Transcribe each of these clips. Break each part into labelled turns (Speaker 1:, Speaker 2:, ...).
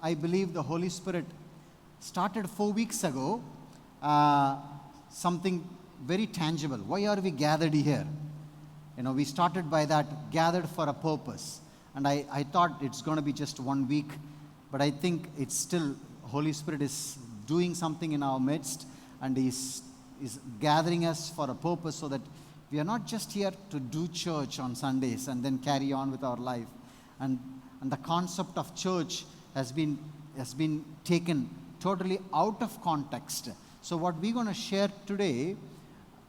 Speaker 1: I believe the Holy Spirit started 4 weeks ago, something very tangible. Why are we gathered here? We started by that, gathered for a purpose. And I thought it's going to be just 1 week, but I think it's still, Holy Spirit is doing something in our midst, and is gathering us for a purpose, so that we are not just here to do church on Sundays and then carry on with our life. And the concept of church has been taken totally out of context. So what we're going to share today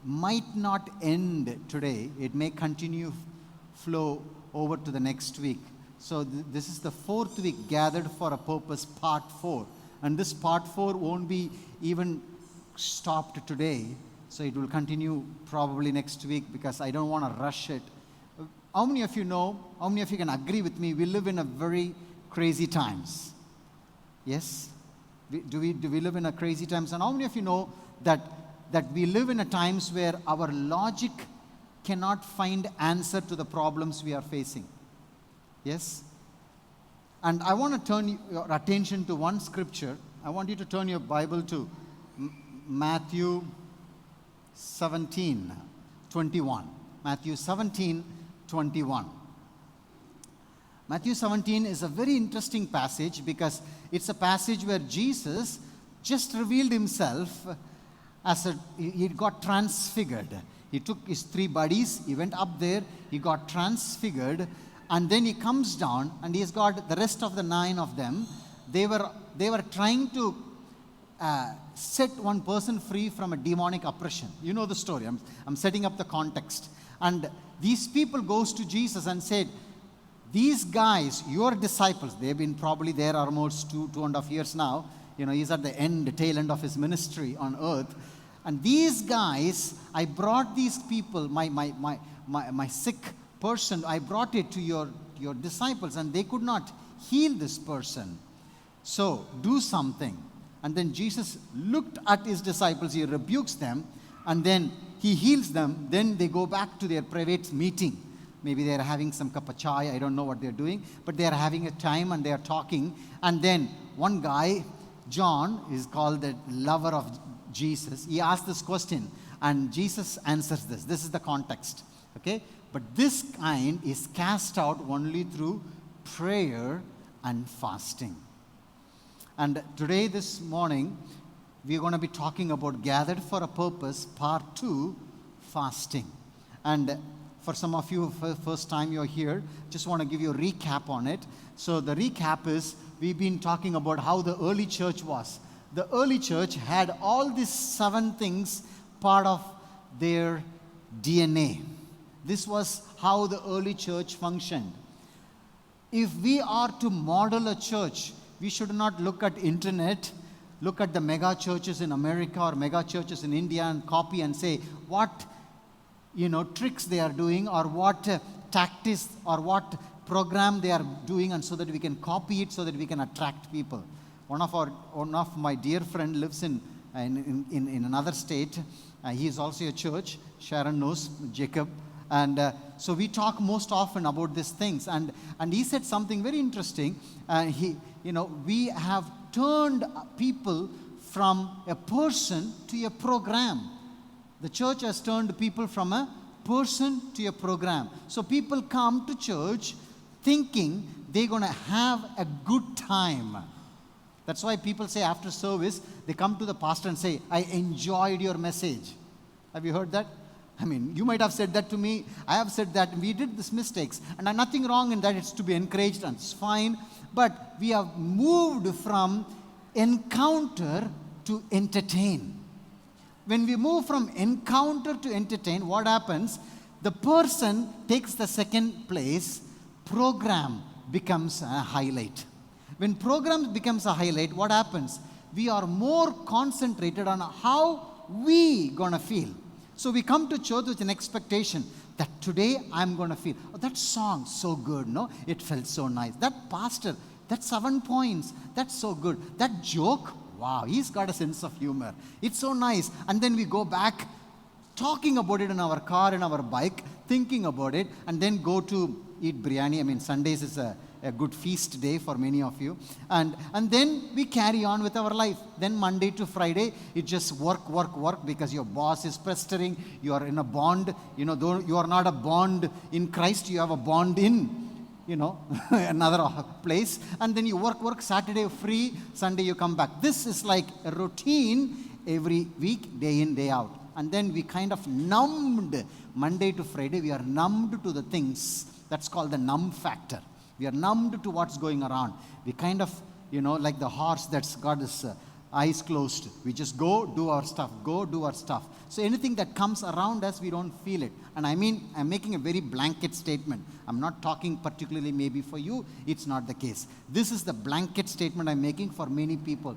Speaker 1: might not end today. It may continue flow over to the next week. So this is the 4th week, Gathered for a Purpose, part 4. And this part 4 won't be even stopped today. So it will continue probably next week, because I don't want to rush it. How many of you know, how many of you can agree with me, we live in a very crazy times? Yes? Do we live in a crazy times? And how many of you know that we live in a times where our logic cannot find answer to the problems we are facing? Yes? And I want to turn your attention to one scripture. I want you to turn your Bible to Matthew 17:21. Matthew 17:21. Matthew 17 is a very interesting passage, because it's a passage where Jesus just revealed himself he got transfigured. He took his 3 buddies, he went up there, he got transfigured, and then he comes down, and he's got the rest of the 9 of them. They were trying to set one person free from a demonic oppression. You know the story. I'm setting up the context. And these people goes to Jesus and said, these guys, your disciples, they've been probably there almost 2.5 years now. He's at the tail end of his ministry on earth. And these guys, I brought these people, my sick person, I brought it to your disciples, and they could not heal this person. So do something. And then Jesus looked at his disciples, he rebukes them, and then he heals them. Then they go back to their private meeting. Maybe they're having some cup of chai, I don't know what they're doing, but they're having a time and they're talking. And then one guy, John, is called the lover of Jesus. He asked this question, and Jesus answers this. This is the context. Okay? But this kind is cast out only through prayer and fasting. And today, this morning, we're going to be talking about Gathered for a Purpose, part 2, fasting. And for some of you, for the first time you're here, just want to give you a recap on it. So the recap is, we've been talking about how the early church was. The early church had all these 7 things part of their DNA. This was how the early church functioned. If we are to model a church, we should not look at internet, look at the mega churches in America or mega churches in India and copy and say what tricks they are doing, or what tactics or what program they are doing, and so that we can copy it, so that we can attract people. One of my dear friend lives in another state. He is also a church. Sharon knows Jacob. And so we talk most often about these things. And he said something very interesting. We have turned people from a person to a program. The church has turned people from a person to a program. So people come to church thinking they're going to have a good time. That's why people say after service, they come to the pastor and say, I enjoyed your message. Have you heard that? I mean, you might have said that to me. I have said that. We did these mistakes. And there's nothing wrong in that. It's to be encouraged and it's fine. But we have moved from encounter to entertain. When we move from encounter to entertain, what happens? The person takes the second place. Program becomes a highlight. When program becomes a highlight, what happens? We are more concentrated on how we gonna feel. So we come to church with an expectation that today I'm going to feel, oh, that song so good, no? It felt so nice. That pastor, that 7 points, that's so good. That joke, wow, he's got a sense of humor. It's so nice. And then we go back talking about it in our car, in our bike, thinking about it, and then go to eat biryani. I mean, Sundays is a good feast day for many of you. And then we carry on with our life. Then Monday to Friday, it just work, because your boss is pestering. You are in a bond. Though you are not a bond in Christ, you have a bond in another place. And then you work, Saturday free, Sunday you come back. This is like a routine every week, day in, day out. And then we kind of numbed. Monday to Friday, we are numbed to the things. That's called the numb factor. We are numbed to what's going around. We kind of, like the horse that's got his eyes closed. We just go do our stuff. So anything that comes around us, we don't feel it. And I'm making a very blanket statement. I'm not talking particularly maybe for you. It's not the case. This is the blanket statement I'm making for many people.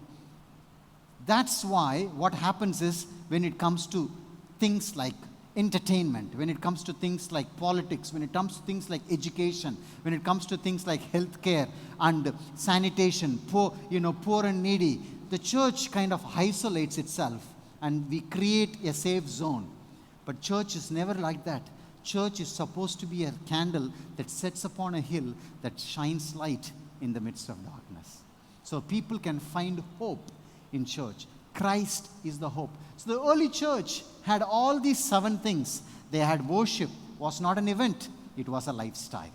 Speaker 1: That's why what happens is, when it comes to things like entertainment, when it comes to things like politics, when it comes to things like education, when it comes to things like healthcare and sanitation, poor and needy, the church kind of isolates itself and we create a safe zone. But church is never like that. Church is supposed to be a candle that sets upon a hill that shines light in the midst of darkness. So people can find hope in church. Christ is the hope. So the early church had all these 7 things. They had worship, was not an event, it was a lifestyle.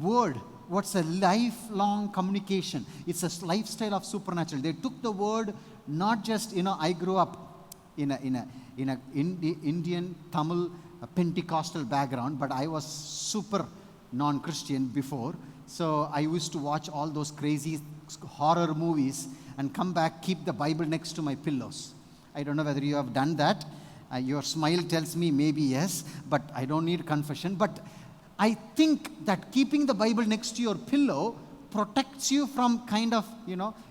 Speaker 1: Word, what's a lifelong communication? It's a lifestyle of supernatural. They took the word, not just, I grew up in a Indian, Tamil, Pentecostal background, but I was super non-Christian before. So I used to watch all those crazy horror movies and come back, keep the Bible next to my pillows. I don't know whether you have done that. Your smile tells me maybe yes, but I don't need confession. But I think that keeping the Bible next to your pillow protects you from kind of,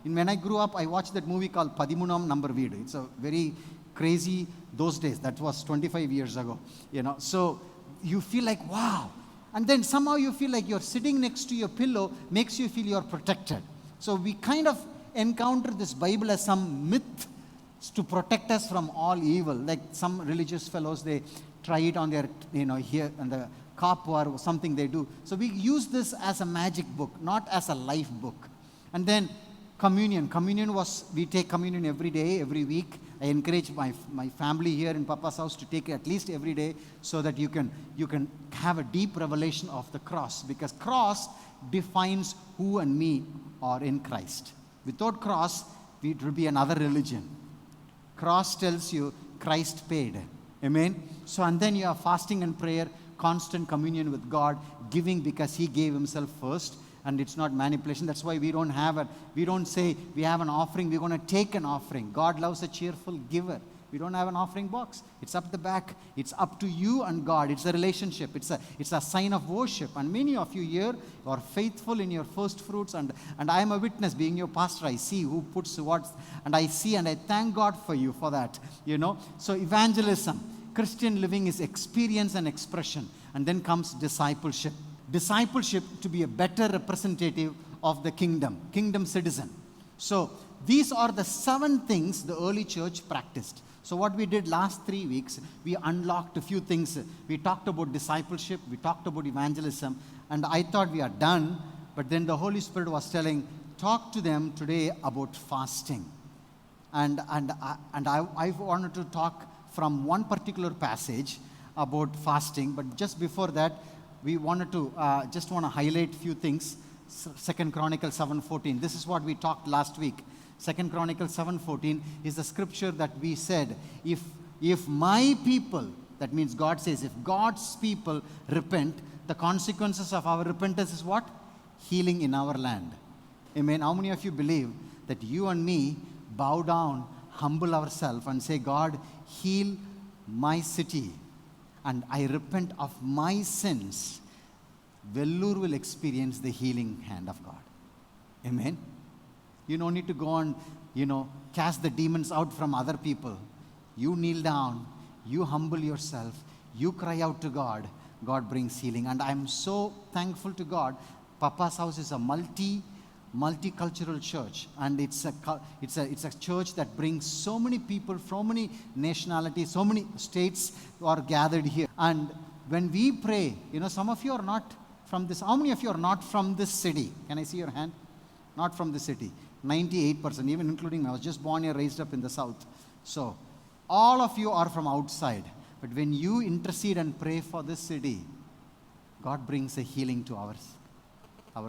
Speaker 1: when I grew up, I watched that movie called Padimunam Number Veedu. It's a very crazy, those days, that was 25 years ago, So you feel like, wow. And then somehow you feel like you're sitting next to your pillow makes you feel you're protected. So we kind of encounter this Bible as some myth to protect us from all evil. Like some religious fellows, they try it on their, here on the cop or something they do. So we use this as a magic book, not as a life book. And then communion. We take communion every day, every week. I encourage my family here in Papa's house to take it at least every day, so that you can have a deep revelation of the cross, because cross defines who and me are in Christ. Without cross, it will be another religion. Cross tells you Christ paid. Amen. So, and then you have fasting and prayer, constant communion with God, giving because He gave Himself first. And it's not manipulation. That's why we don't say we have an offering, we're going to take an offering. God loves a cheerful giver. We don't have an offering box. It's up the back. It's up to you and God. It's a relationship. It's a sign of worship. And many of you here are faithful in your first fruits. And I am a witness, being your pastor. I see who puts what, and I see and I thank God for you for that. So evangelism, Christian living is experience and expression. And then comes discipleship. Discipleship to be a better representative of the kingdom citizen. So these are the 7 things the early church practiced. So what we did last 3 weeks, we unlocked a few things. We talked about discipleship, we talked about evangelism, and I thought we are done, but then the Holy Spirit was telling, talk to them today about fasting. And I wanted to talk from one particular passage about fasting, but just before that, we wanted to just want to highlight a few things. 2 Chronicles 7:14. This is what we talked last week. 2 Chronicles 7:14 is the scripture that we said, if my people, that means God says, if God's people repent, the consequences of our repentance is what? Healing in our land. Amen. How many of you believe that you and me bow down, humble ourselves and say, God, heal my city, and I repent of my sins, Vellore will experience the healing hand of God. Amen. You don't need to go and, cast the demons out from other people. You kneel down, you humble yourself, you cry out to God, God brings healing. And I'm so thankful to God. Papa's house is a multicultural church, and it's a church that brings so many people from many nationalities, so many states are gathered here. And when we pray, some of you are not from this. How many of you are not from this city? Can I see your hand? Not from the city. 98%, even including me. I was just born here, raised up in the south. So, all of you are from outside. But when you intercede and pray for this city, God brings a healing to our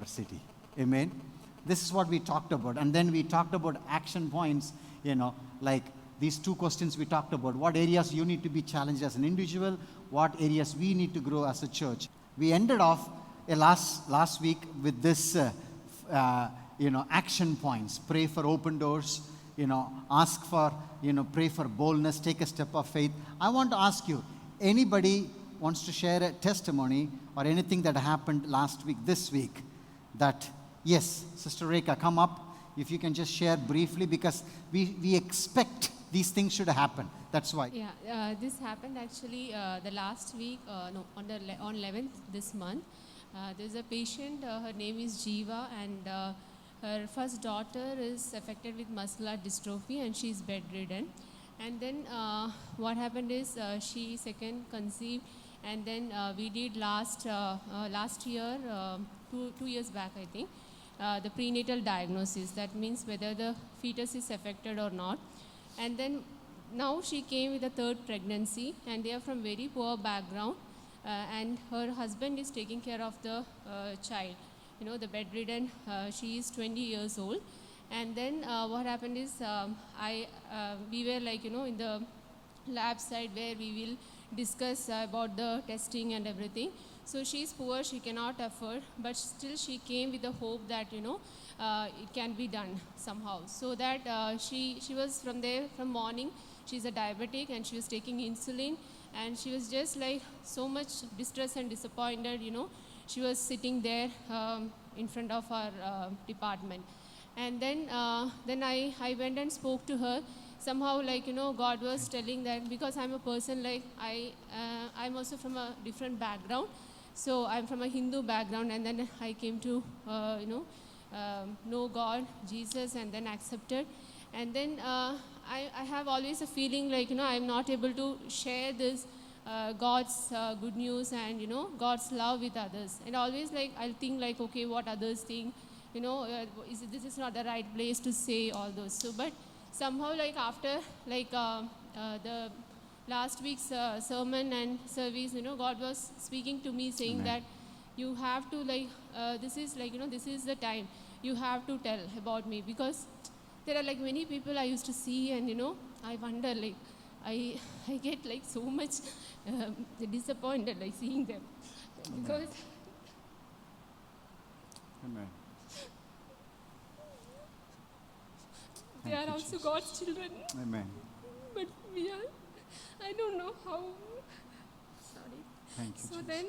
Speaker 1: city. Amen. This is what we talked about. And then we talked about action points, like these two questions we talked about. What areas you need to be challenged as an individual, what areas we need to grow as a church. We ended off last week with this, action points. Pray for open doors, ask for, pray for boldness, take a step of faith. I want to ask you, anybody wants to share a testimony or anything that happened last week, this week, that, yes, Sister Rekha, come up. If you can just share briefly, because we expect these things should happen. That's why.
Speaker 2: Yeah, this happened actually the last week, on 11th this month. There's a patient, her name is Jiva, and her first daughter is affected with muscular dystrophy, and she's bedridden. And then what happened is she second conceived, and then we did last year, 2 years back, I think, the prenatal diagnosis. That means whether the fetus is affected or not. And then now she came with a third pregnancy, and they are from very poor background, and her husband is taking care of the child. The bedridden, she is 20 years old. And then what happened is we were like, in the lab side where we will discuss about the testing and everything. So she's poor, she cannot afford, but still she came with the hope that, it can be done somehow. So that she was from there from morning. She's a diabetic and she was taking insulin, and she was just like so much distressed and disappointed, She was sitting there in front of our department. And then I went and spoke to her. Somehow, like, God was telling that, because I'm a person like, I'm also from a different background. So I'm from a Hindu background, and then I came to, know God, Jesus, and then accepted. And then I have always a feeling like, I'm not able to share this God's good news and, God's love with others. And always like, I'll think like, okay, what others think, this is not the right place to say all those. So, but somehow like after like the last week's sermon and service, God was speaking to me saying that you have to like, this is like, this is the time you have to tell about me, because there are like many people I used to see, and I wonder like, I get like so much disappointed like seeing them.
Speaker 1: Amen.
Speaker 2: Because
Speaker 1: Amen.
Speaker 2: they are also
Speaker 1: Jesus.
Speaker 2: God's children.
Speaker 1: Amen.
Speaker 2: But we are, I don't know how. Sorry.
Speaker 1: Thank you,
Speaker 2: So
Speaker 1: Jesus.
Speaker 2: then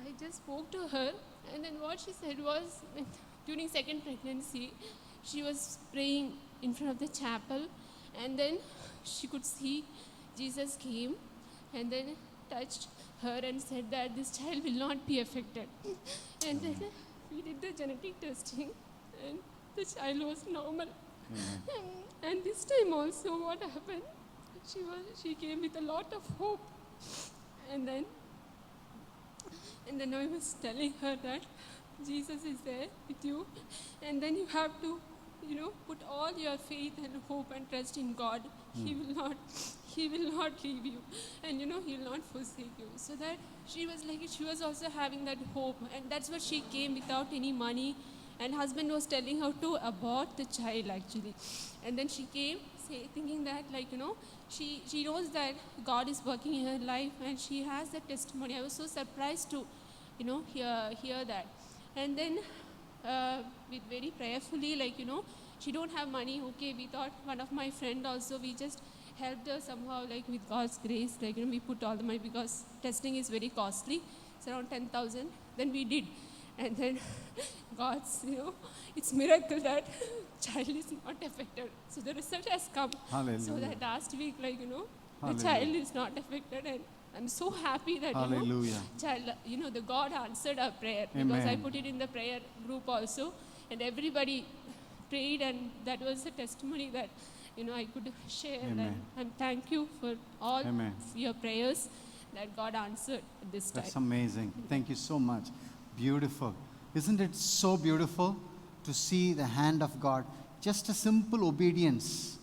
Speaker 2: I just spoke to her, and then what she said was, during second pregnancy, she was praying in front of the chapel, and then she could see Jesus came and then touched her and said that this child will not be affected. And then we did the genetic testing, and the child was normal. And this time also what happened, she came with a lot of hope. And then I was telling her that Jesus is there with you, and then you have to, put all your faith and hope and trust in God. He will not leave you, and He will not forsake you. So that she was also having that hope, and that's what she came without any money. And husband was telling her to abort the child actually. And then she came thinking that she knows that God is working in her life, and she has that testimony. I was so surprised to, hear that. And then with very prayerfully, she don't have money. Okay, we thought one of my friend also, we just helped her somehow, with God's grace, we put all the money, because testing is very costly. It's around 10,000. Then we did. And then God's, it's miracle that child is not affected. So the result has come.
Speaker 1: Hallelujah.
Speaker 2: So that last week, the
Speaker 1: Hallelujah.
Speaker 2: child is not affected. And I'm so happy that,
Speaker 1: Hallelujah.
Speaker 2: child, the God answered our prayer. Because I
Speaker 1: Amen.
Speaker 2: put it in the prayer group also. And everybody prayed, and that was a testimony that, I could share.
Speaker 1: Amen.
Speaker 2: And thank you for all
Speaker 1: Amen.
Speaker 2: your prayers that God answered at this time.
Speaker 1: That's amazing. Thank you so much. Beautiful. Isn't it so beautiful to see the hand of God? Just a simple obedience.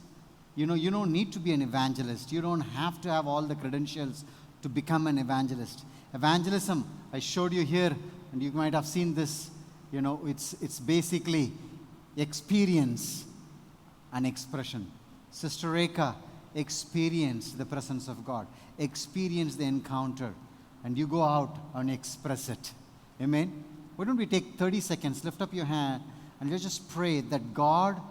Speaker 1: You don't need to be an evangelist. You don't have to have all the credentials to become an evangelist. Evangelism, I showed you here, and you might have seen this. It's basically experience and expression. Sister Rekha experienced the presence of God, experience the encounter, and you go out and express it. Amen? Why don't we take 30 seconds, lift up your hand, and let's just pray that God,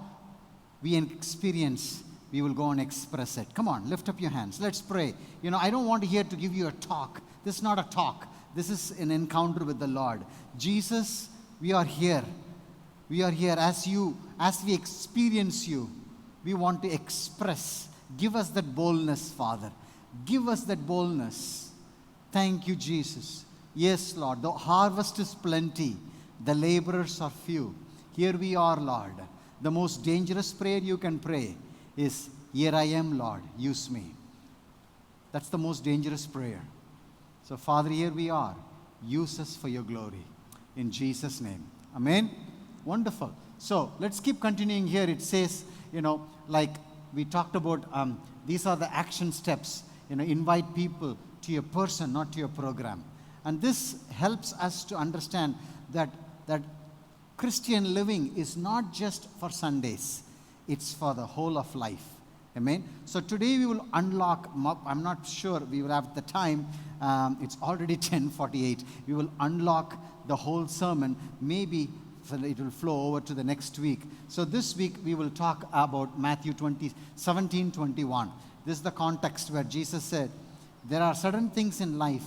Speaker 1: we experience, we will go and express it. Come on, lift up your hands. Let's pray. I don't want here to give you a talk. This is not a talk. This is an encounter with the Lord. Jesus, we are here. We are here as we experience you. We want to express. Give us that boldness, Father. Give us that boldness. Thank you, Jesus. Yes, Lord, the harvest is plenty. The laborers are few. Here we are, Lord. The most dangerous prayer you can pray is, here I am, Lord, use me. That's the most dangerous prayer. So, Father, here we are. Use us for your glory. In Jesus' name. Amen. Wonderful. So, let's keep continuing here. It says, like we talked about, these are the action steps. Invite people to your person, not to your program. And this helps us to understand that Christian living is not just for Sundays. It's for the whole of life. Amen. So today we will unlock, I'm not sure we will have the time. It's already 10:48. We will unlock the whole sermon. Maybe it will flow over to the next week. So this week we will talk about Matthew 17:21. This is the context where Jesus said, there are certain things in life,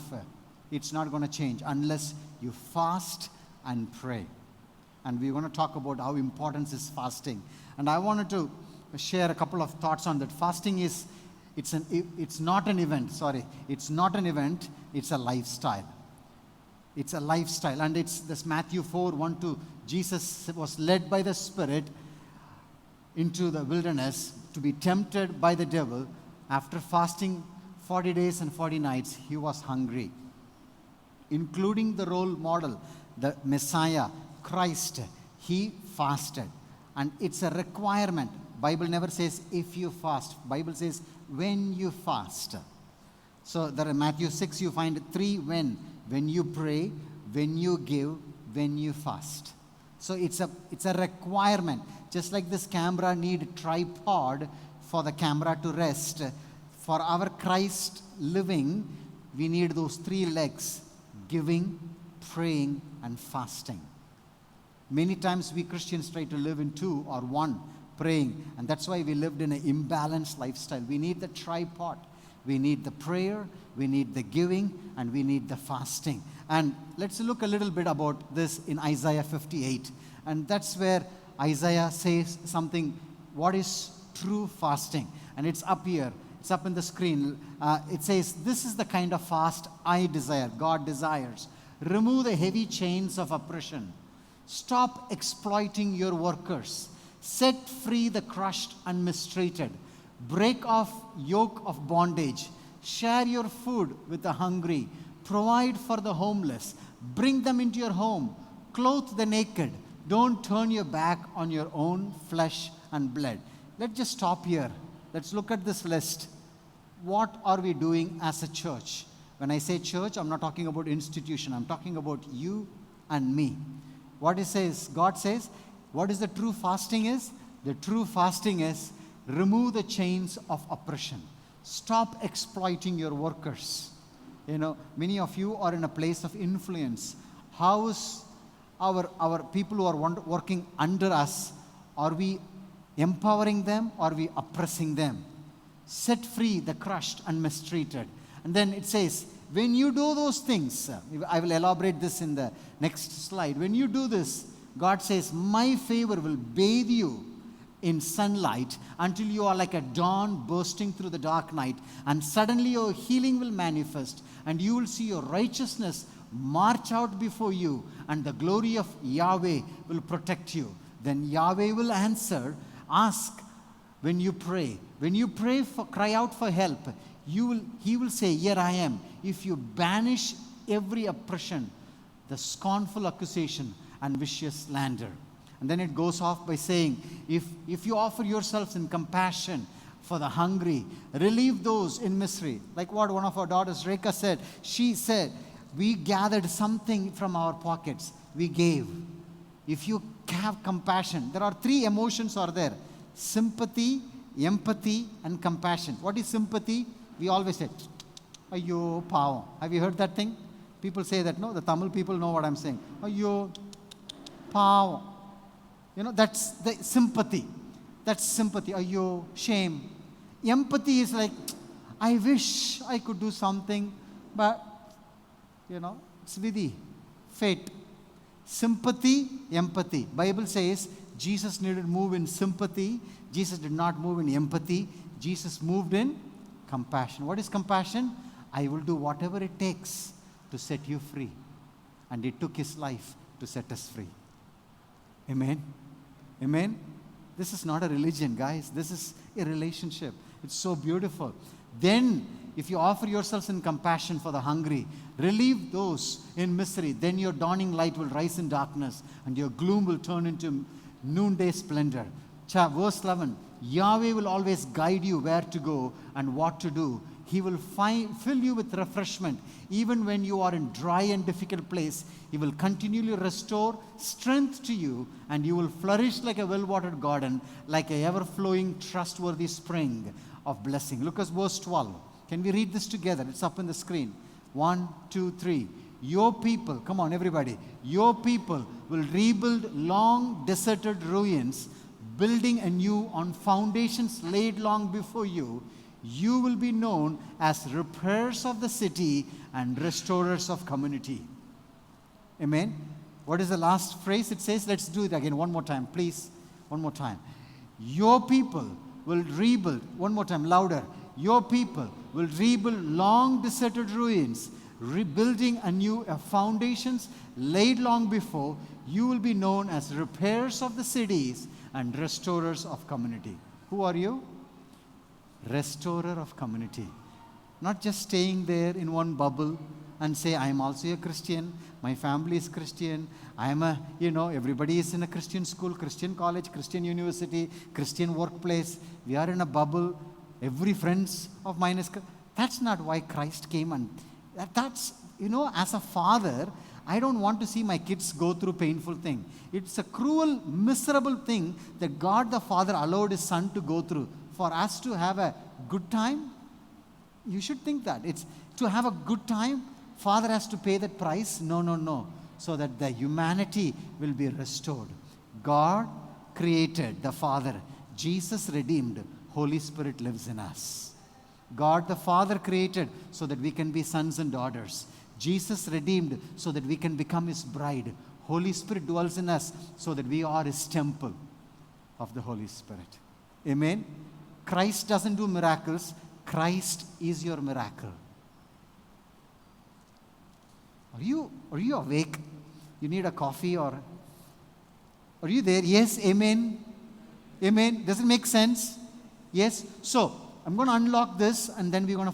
Speaker 1: it's not going to change unless you fast and pray. And we're going to talk about how important is fasting. And I wanted to share a couple of thoughts on that. Fasting it's not an event, It's not an event, it's a lifestyle. It's a lifestyle. And it's this Matthew 4:1-2. Jesus was led by the Spirit into the wilderness to be tempted by the devil. After fasting 40 days and 40 nights, he was hungry. Including the role model, the Messiah, Christ, he fasted. And it's a requirement. Bible never says if you fast. Bible says when you fast. So there in Matthew 6 you find 3 when. When you pray, when you give, when you fast. So it's a requirement. Just like this camera need tripod for the camera to rest. For our Christ living, we need those 3 legs: giving, praying, and fasting. Many times we Christians try to live in 2 or 1, praying, and that's why we lived in an imbalanced lifestyle. We need the tripod. We need the prayer, we need the giving, and we need the fasting. And let's look a little bit about this in Isaiah 58. And that's where Isaiah says something, what is true fasting? And it's up here. It's up in the screen. It says, this is the kind of fast I desire, God desires. Remove the heavy chains of oppression. Stop exploiting your workers. Set free the crushed and mistreated. Break off yoke of bondage. Share your food with the hungry. Provide for the homeless. Bring them into your home. Clothe the naked. Don't turn your back on your own flesh and blood. Let's just stop here. Let's look at this list. What are we doing as a church? When I say church, I'm not talking about institution. I'm talking about you and me. What it says, God says, what is the true fasting is? The true fasting is remove the chains of oppression. Stop exploiting your workers. Many of you are in a place of influence. How is our people who are working under us, are we empowering them or are we oppressing them? Set free the crushed and mistreated. And then it says, when you do those things, I will elaborate this in the next slide. When you do this, God says, my favor will bathe you in sunlight until you are like a dawn bursting through the dark night. And suddenly your healing will manifest and you will see your righteousness march out before you, and the glory of Yahweh will protect you. Then Yahweh will answer. Ask when you pray. When you pray cry out for help, He will say, here I am. If you banish every oppression, the scornful accusation and vicious slander. And then it goes off by saying, if you offer yourselves in compassion for the hungry, relieve those in misery. Like what one of our daughters, Rekha, said. She said, we gathered something from our pockets. We gave. If you have compassion, there are three emotions are there. Sympathy, empathy, and compassion. What is sympathy? We always say, ayyo, pavam. Have you heard that thing? People say that, no? The Tamil people know what I'm saying. Ayyo, pavam. You know, that's the sympathy. That's sympathy. Ayyo, shame. Empathy is like, I wish I could do something, but, you know, it's vidhi, fate. Sympathy, empathy. Bible says Jesus needed to move in sympathy. Jesus did not move in empathy. Jesus moved in compassion. What is compassion? I will do whatever it takes to set you free. And he took his life to set us free. Amen? Amen? This is not a religion, guys. This is a relationship. It's so beautiful. Then, if you offer yourselves in compassion for the hungry, relieve those in misery, then your dawning light will rise in darkness and your gloom will turn into noonday splendor. Verse 11, Yahweh will always guide you where to go and what to do. He will fill you with refreshment. Even when you are in dry and difficult place, He will continually restore strength to you, and you will flourish like a well-watered garden, like a ever-flowing, trustworthy spring of blessing. Look at verse 12. Can we read this together? It's up on the screen. 1, 2, 3. Your people, come on everybody, your people will rebuild long deserted ruins, building anew on foundations laid long before you. You will be known as repairers of the city and restorers of community. Amen. What is the last phrase? It says, let's do it again one more time, please. One more time. Your people will rebuild, one more time, louder. Your people will rebuild long deserted ruins, rebuilding anew foundations laid long before. You will be known as repairers of the cities and restorers of community. Who are you? Restorer of community. Not just staying there in one bubble and say, I am also a Christian, my family is Christian, I am a, everybody is in a Christian school, Christian college, Christian university, Christian workplace. We are in a bubble. Every friends of mine is. That's not why Christ came. And that's, as a father, I don't want to see my kids go through painful thing. It's a cruel, miserable thing that God the Father allowed His Son to go through. For us to have a good time, you should think that. It's to have a good time, Father has to pay that price. No. So that the humanity will be restored. God created the Father. Jesus redeemed. Holy Spirit lives in us. God the Father created so that we can be sons and daughters. Jesus redeemed so that we can become His bride. Holy Spirit dwells in us so that we are His temple of the Holy Spirit. Amen. Christ doesn't do miracles. Christ is your miracle. Are you awake? You need a coffee or are you there? Yes, amen. Amen. Does it make sense? Yes. So I'm going to unlock this, and then we're going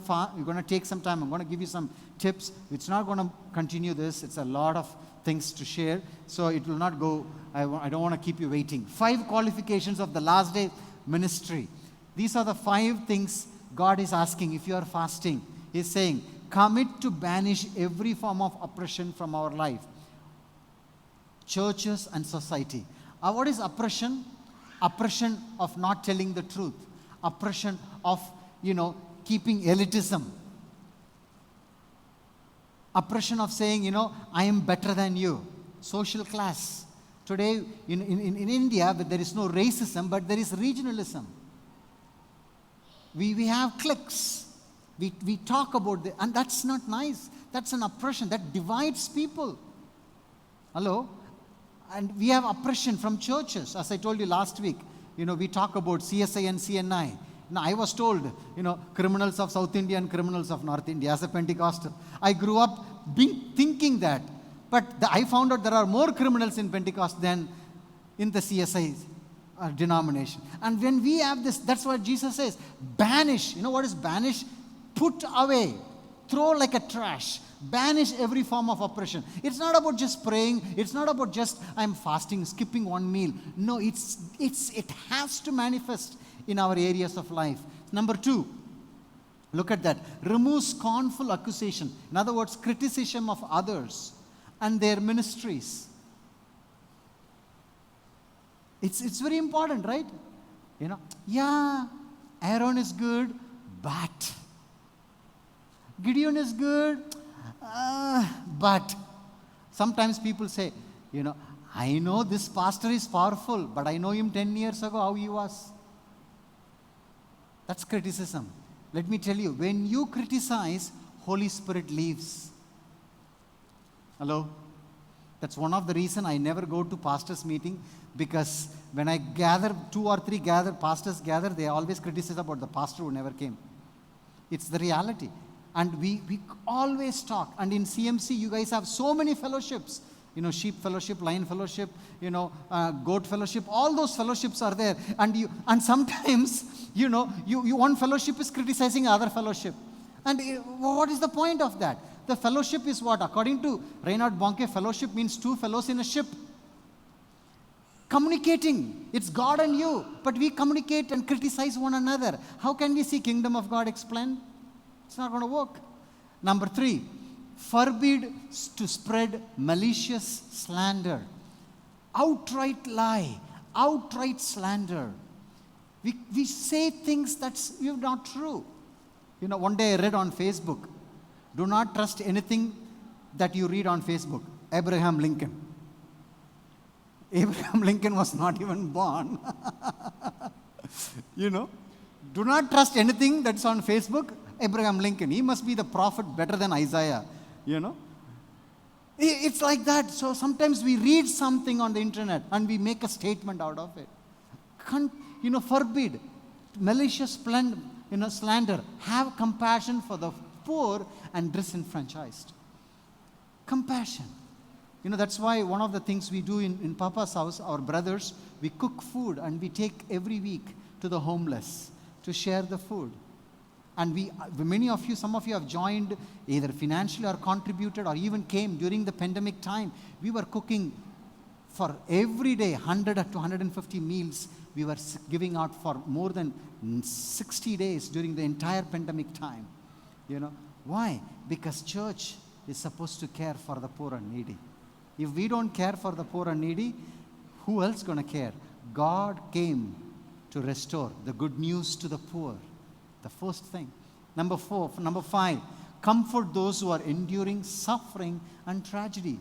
Speaker 1: to take some time. I'm going to give you some tips. It's not going to continue this. It's a lot of things to share. So it will not go. I don't want to keep you waiting. 5 qualifications of the last day ministry. These are the 5 things God is asking if you are fasting. He's saying, commit to banish every form of oppression from our life. Churches and society. What is oppression? Oppression of not telling the truth. Oppression of, keeping elitism. Oppression of saying, I am better than you. Social class. Today in India, there is no racism, but there is regionalism. We have cliques. We talk about it, and that's not nice. That's an oppression. That divides people. Hello? And we have oppression from churches. As I told you last week, we talk about CSI and CNI. Now, I was told, criminals of South India and criminals of North India as a Pentecostal. I grew up thinking that. But I found out there are more criminals in Pentecost than in the CSI denomination. And when we have this, that's what Jesus says. Banish. You know what is banish? Put away. Throw like a trash. Banish every form of oppression. It's not about just praying. It's not about just I'm fasting, skipping one meal. No, it has to manifest in our areas of life. Number 2, look at that. Remove scornful accusation. In other words, criticism of others and their ministries. It's very important, right? Yeah, Aaron is good, but Gideon is good, but sometimes people say, I know this pastor is powerful, but I know him 10 years ago, how he was. That's criticism. Let me tell you, when you criticize, Holy Spirit leaves. Hello? That's one of the reasons I never go to pastors' meeting, because when I gather, 2 or 3 pastors gather, they always criticize about the pastor who never came. It's the reality. And we always talk. And in CMC, you guys have so many fellowships. Sheep fellowship, lion fellowship, goat fellowship. All those fellowships are there. And sometimes, one fellowship is criticizing other fellowship. And what is the point of that? The fellowship is what? According to Reinhard Bonnke, fellowship means 2 fellows in a ship. Communicating. It's God and you. But we communicate and criticize one another. How can we see kingdom of God explained? It's not going to work. Number 3, forbid to spread malicious slander. Outright lie. Outright slander. We say things that's not true. One day I read on Facebook, do not trust anything that you read on Facebook. Abraham Lincoln. Abraham Lincoln was not even born. Do not trust anything that's on Facebook. Abraham Lincoln. He must be the prophet better than Isaiah. It's like that. So sometimes we read something on the internet and we make a statement out of it. Forbid malicious slander. Have compassion for the poor and disenfranchised. Compassion. That's why one of the things we do in Papa's house, our brothers, we cook food and we take every week to the homeless to share the food. And some of you have joined either financially or contributed or even came during the pandemic time. We were cooking for every day, 100 to 150 meals. We were giving out for more than 60 days during the entire pandemic time. Why? Because church is supposed to care for the poor and needy. If we don't care for the poor and needy, who else going to care? God came to restore the good news to the poor. The first thing. Number 5, comfort those who are enduring suffering and tragedy.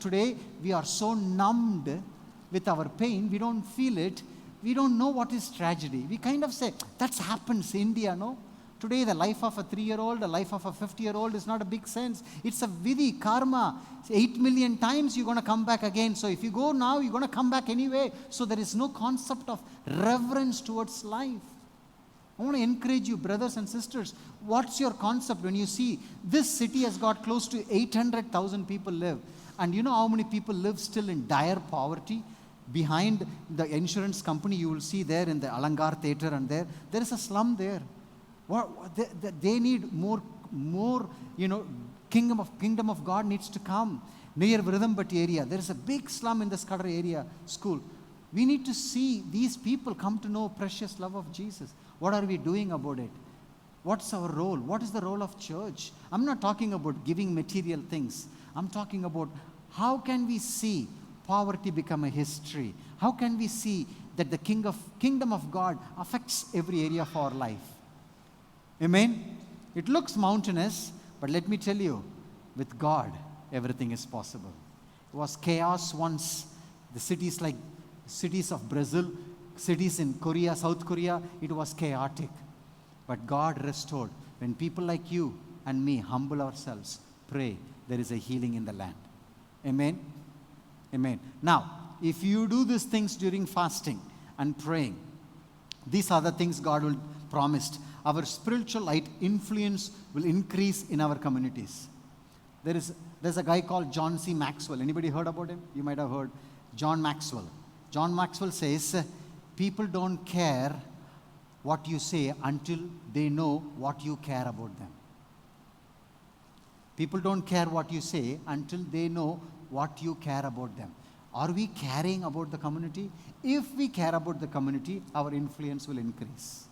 Speaker 1: Today we are so numbed with our pain, we don't feel it. We don't know what is tragedy. We kind of say, that's happens in India, no? Today the life of a 3-year-old, the life of a 50-year-old is not a big sense. It's a vidhi, karma. 8 million times you're going to come back again. So if you go now, you're going to come back anyway. So there is no concept of reverence towards life. I want to encourage you, brothers and sisters. What's your concept when you see this city has got close to 800,000 people live? And you know how many people live still in dire poverty? Behind the insurance company, you will see there in the Alangar Theatre and there is a slum there. They need more, kingdom of God needs to come. Near Vridambatti area, there is a big slum in the Skadar area school. We need to see these people come to know precious love of Jesus. What are we doing about it? What's our role? What is the role of church? I'm not talking about giving material things. I'm talking about how can we see poverty become a history? How can we see that the kingdom of God affects every area of our life? Amen? It looks mountainous, but let me tell you, with God, everything is possible. It was chaos once. The cities of Brazil, cities in Korea, South Korea, it was chaotic. But God restored. When people like you and me humble ourselves, pray, there is a healing in the land. Amen? Amen. Now, if you do these things during fasting and praying, these are the things God will promised. Our spiritual light influence will increase in our communities. There's a guy called John C. Maxwell. Anybody heard about him? You might have heard. John Maxwell. John Maxwell says, people don't care what you say until they know what you care about them. People don't care what you say until they know what you care about them. Are we caring about the community? If we care about the community, our influence will increase.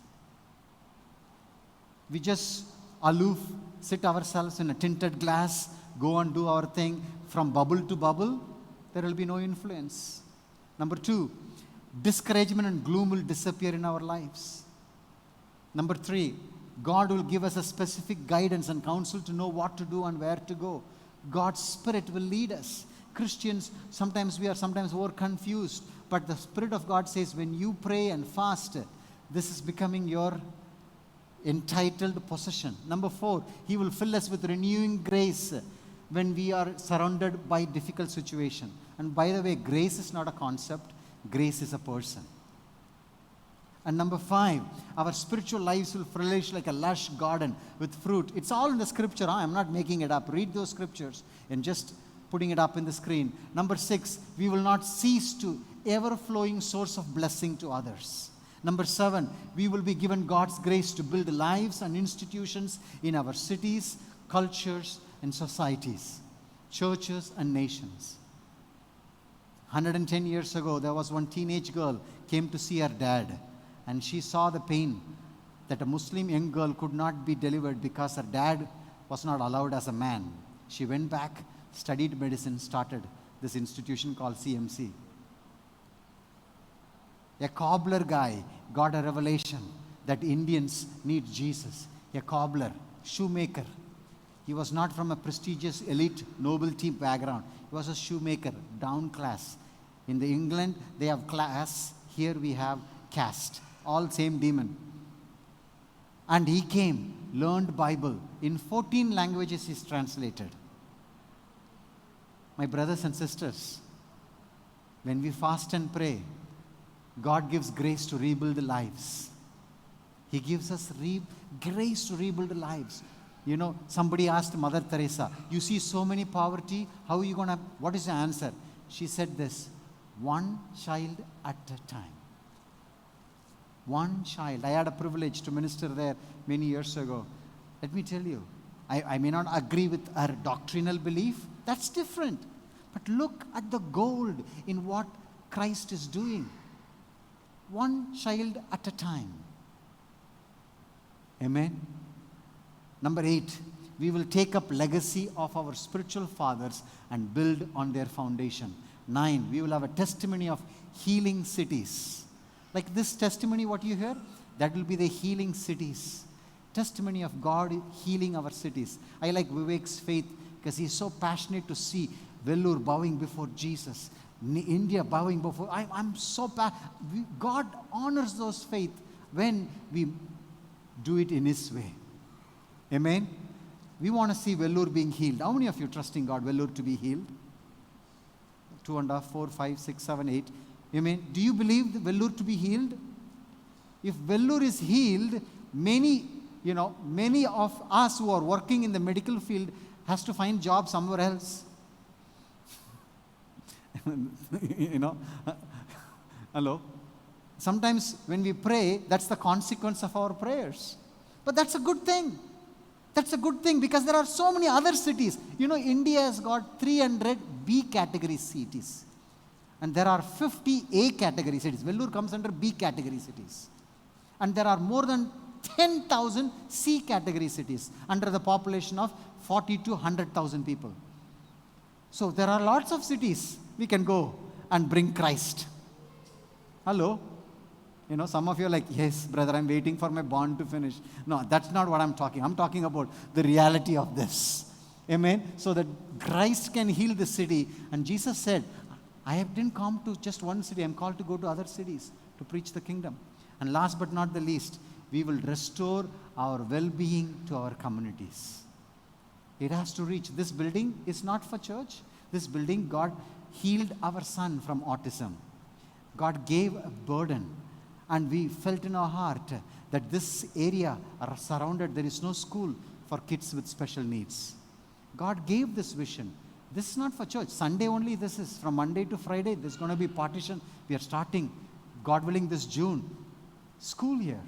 Speaker 1: We just aloof, sit ourselves in a tinted glass, go and do our thing from bubble to bubble, there will be no influence. Number 2, discouragement and gloom will disappear in our lives. Number 3, God will give us a specific guidance and counsel to know what to do and where to go. God's Spirit will lead us. Christians, sometimes we are more confused, but the Spirit of God says when you pray and fast, this is becoming your entitled possession. Number 4, He will fill us with renewing grace when we are surrounded by difficult situation. And by the way, grace is not a concept, grace is a person. And number 5, our spiritual lives will flourish like a lush garden with fruit. It's all in the scripture. I'm not making it up. Read those scriptures and just putting it up in the screen. Number 6, we will not cease to ever-flowing source of blessing to others. Number 7, we will be given God's grace to build lives and institutions in our cities, cultures, and societies, churches and nations. 110 years ago, there was one teenage girl came to see her dad, and she saw the pain that a Muslim young girl could not be delivered because her dad was not allowed as a man. She went back, studied medicine, started this institution called CMC. A cobbler guy got a revelation that Indians need Jesus. A cobbler, shoemaker. He was not from a prestigious elite nobility background. He was a shoemaker, down class. In the England, they have class. Here we have caste. All same demon. And he came, learned Bible. In 14 languages he's translated. My brothers and sisters, when we fast and pray, God gives grace to rebuild lives. He gives us grace to rebuild lives. You know, somebody asked Mother Teresa, you see so many poverty, how are you going to, what is the answer? She said this, one child at a time. One child. I had a privilege to minister there many years ago. Let me tell you, I may not agree with our doctrinal belief. That's different. But look at the gold in what Christ is doing. One child at a time. Amen. Number 8, we will take up legacy of our spiritual fathers and build on their foundation. 9, we will have a testimony of healing cities. Like this testimony, what you hear, that will be the healing cities. Testimony of God healing our cities. I like Vivek's faith because he's so passionate to see Vellore bowing before Jesus, India bowing before. I'm so God honors those faith when we do it in His way. Amen. We want to see Vellore being healed. How many of you trusting God, Vellore to be healed? 2.5, 4, 5, 6, 7, 8. Amen. Do you believe Vellore to be healed? If Vellore is healed, many of us who are working in the medical field has to find job somewhere else. Hello? Sometimes when we pray, that's the consequence of our prayers. But that's a good thing. That's a good thing because there are so many other cities. India has got 300 B category cities. And there are 50 A category cities. Vellore comes under B category cities. And there are more than 10,000 C category cities under the population of 40 to 100,000 people. So there are lots of cities we can go and bring Christ. Hello? Some of you are like, yes, brother, I'm waiting for my bond to finish. No, that's not what I'm talking. I'm talking about the reality of this. Amen? So that Christ can heal the city. And Jesus said, I didn't come to just one city. I'm called to go to other cities to preach the kingdom. And last but not the least, we will restore our well-being to our communities. It has to reach. This building is not for church. This building, God healed our son from autism. God gave a burden. And we felt in our heart that this area are surrounded, there is no school for kids with special needs. God gave this vision. This is not for church. Sunday only this is. From Monday to Friday, there's going to be partition. We are starting, God willing, this June, school year.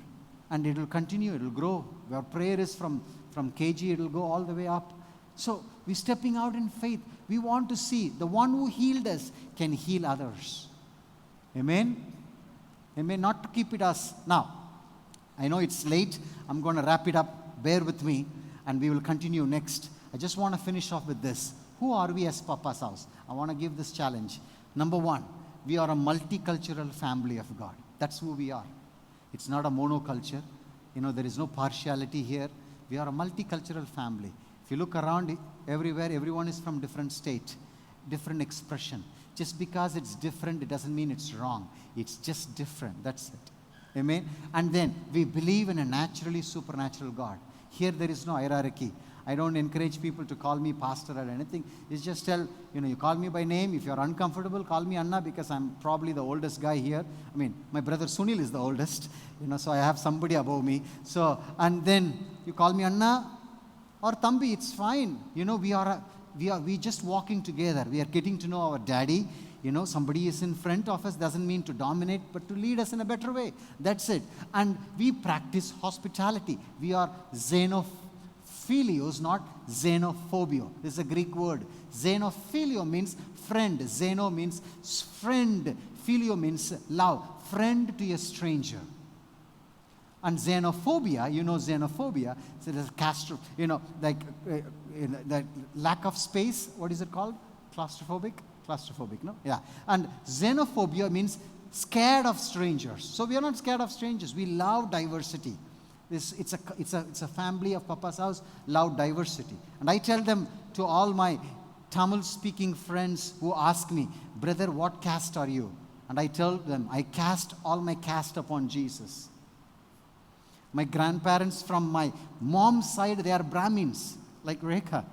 Speaker 1: And it will continue, it will grow. Our prayer is from KG, it will go all the way up. So We're stepping out in faith. We want to see the one who healed us can heal others. Amen? Amen. Not to keep it us. Now, I know it's late. I'm going to wrap it up. Bear with me, and we will continue next. I just want to finish off with this. Who are we as Papa's house? I want to give this challenge. Number one, we are a multicultural family of God. That's who we are. It's not a monoculture. There is no partiality here. We are a multicultural family. If you look around everywhere, everyone is from different state, different expression. Just because it's different, it doesn't mean it's wrong. It's just different. That's it. Amen? And then we believe in a naturally supernatural God. Here there is no hierarchy. I don't encourage people to call me pastor or anything. It's just tell, you call me by name. If you're uncomfortable, call me Anna, because I'm probably the oldest guy here. I mean, my brother Sunil is the oldest, so I have somebody above me. So, and then you call me Anna or Thambi, it's fine. We just walking together. We are getting to know our daddy. Somebody is in front of us doesn't mean to dominate, but to lead us in a better way. That's it. And we practice hospitality. We are xenophilios, not xenophobia. This is a Greek word. Xenophilio means friend. Xeno means friend. Filio means love. Friend to a stranger. And xenophobia, xenophobia, so there's the lack of space. What is it called? Claustrophobic, no? Yeah. And xenophobia means scared of strangers. So we are not scared of strangers. We love diversity. It's a family of Papa's house, love diversity. And I tell them, to all my Tamil-speaking friends who ask me, brother, what caste are you? And I tell them, I cast all my caste upon Jesus. My grandparents from my mom's side, they are Brahmins, like Rekha.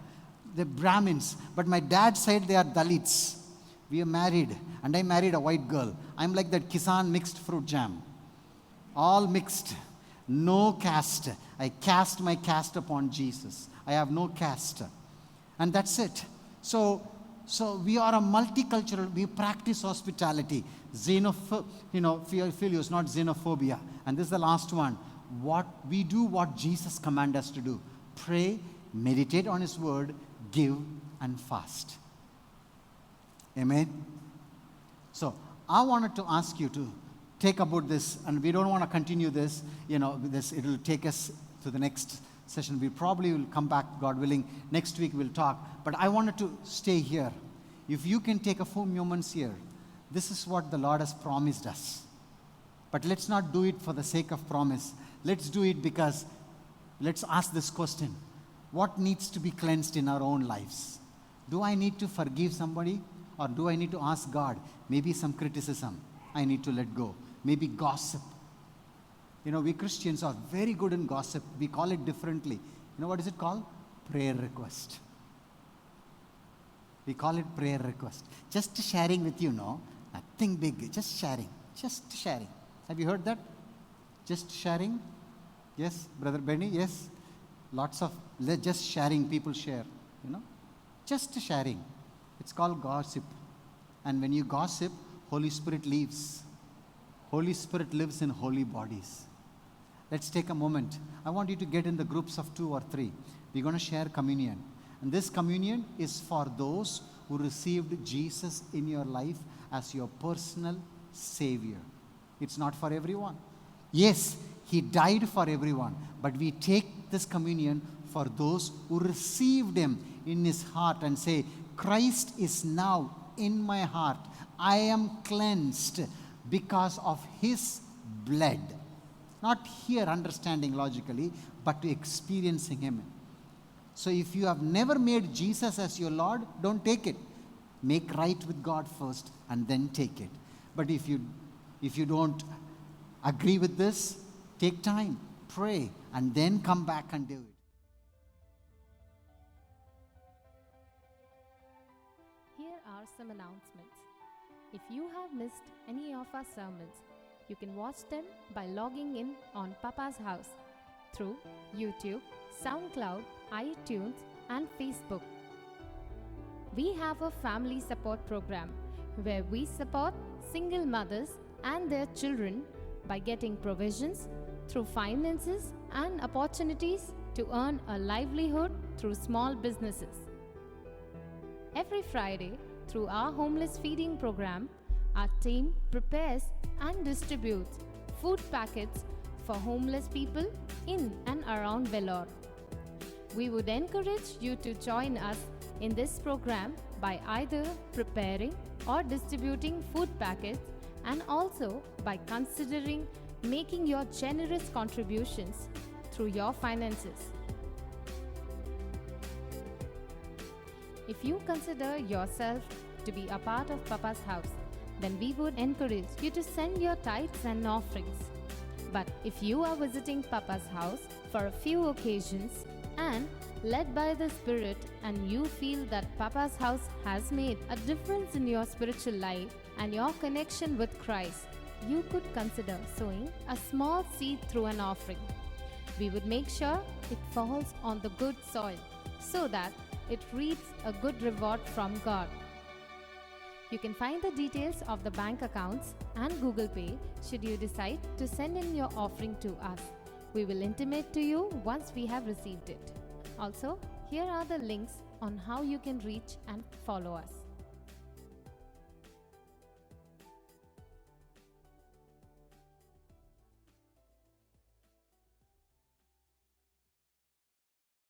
Speaker 1: They're Brahmins. But my dad's side, they are Dalits. We are married, and I married a white girl. I'm like that Kisan mixed fruit jam. All mixed. No caste. I cast my caste upon Jesus. I have no caste. And that's it. So we are a multicultural, we practice hospitality. Philios, not xenophobia. And this is the last one. We do what Jesus commanded us to do. Pray, meditate on His word, give, and fast. Amen? So, I wanted to ask you to take about this, and we don't want to continue this. It will take us to the next session. We probably will come back, God willing. Next week we'll talk. But I wanted to stay here. If you can take a few moments here, this is what the Lord has promised us. But let's not do it for the sake of promise. Let's do it because, let's ask this question. What needs to be cleansed in our own lives? Do I need to forgive somebody? Or do I need to ask God? Maybe some criticism I need to let go. Maybe gossip. We Christians are very good in gossip. We call it differently. What is it called? Prayer request. We call it prayer request. Just sharing with you, nothing big. Just sharing. Just sharing. Have you heard that? Just sharing? Yes, Brother Benny, yes. Lots of just sharing, people share, Just sharing. It's called gossip. And when you gossip, Holy Spirit leaves. Holy Spirit lives in holy bodies. Let's take a moment. I want you to get in the groups of 2 or 3. We're going to share communion. And this communion is for those who received Jesus in your life as your personal Savior. It's not for everyone. Yes, He died for everyone, but we take this communion for those who received Him in His heart and say, Christ is now in my heart. I am cleansed because of His blood. Not here understanding logically, but to experiencing Him. So if you have never made Jesus as your Lord, don't take it. Make right with God first and then take it. But if you don't agree with this, take time, pray, and then come back and do it.
Speaker 3: Here are some announcements. If you have missed any of our sermons, you can watch them by logging in on Papa's House through YouTube, SoundCloud, iTunes, and Facebook. We have a family support program where we support single mothers and their children by getting provisions through finances and opportunities to earn a livelihood through small businesses. Every Friday, through our homeless feeding program, our team prepares and distributes food packets for homeless people in and around Vellore. We would encourage you to join us in this program by either preparing or distributing food packets, and also by considering making your generous contributions through your finances. If you consider yourself to be a part of Papa's house, then we would encourage you to send your tithes and offerings. But if you are visiting Papa's house for a few occasions and led by the Spirit, and you feel that Papa's house has made a difference in your spiritual life and your connection with Christ, you could consider sowing a small seed through an offering. We would make sure it falls on the good soil so that it reaps a good reward from God. You can find the details of the bank accounts and Google Pay should you decide to send in your offering to us. We will intimate to you once we have received it. Also, here are the links on how you can reach and follow us.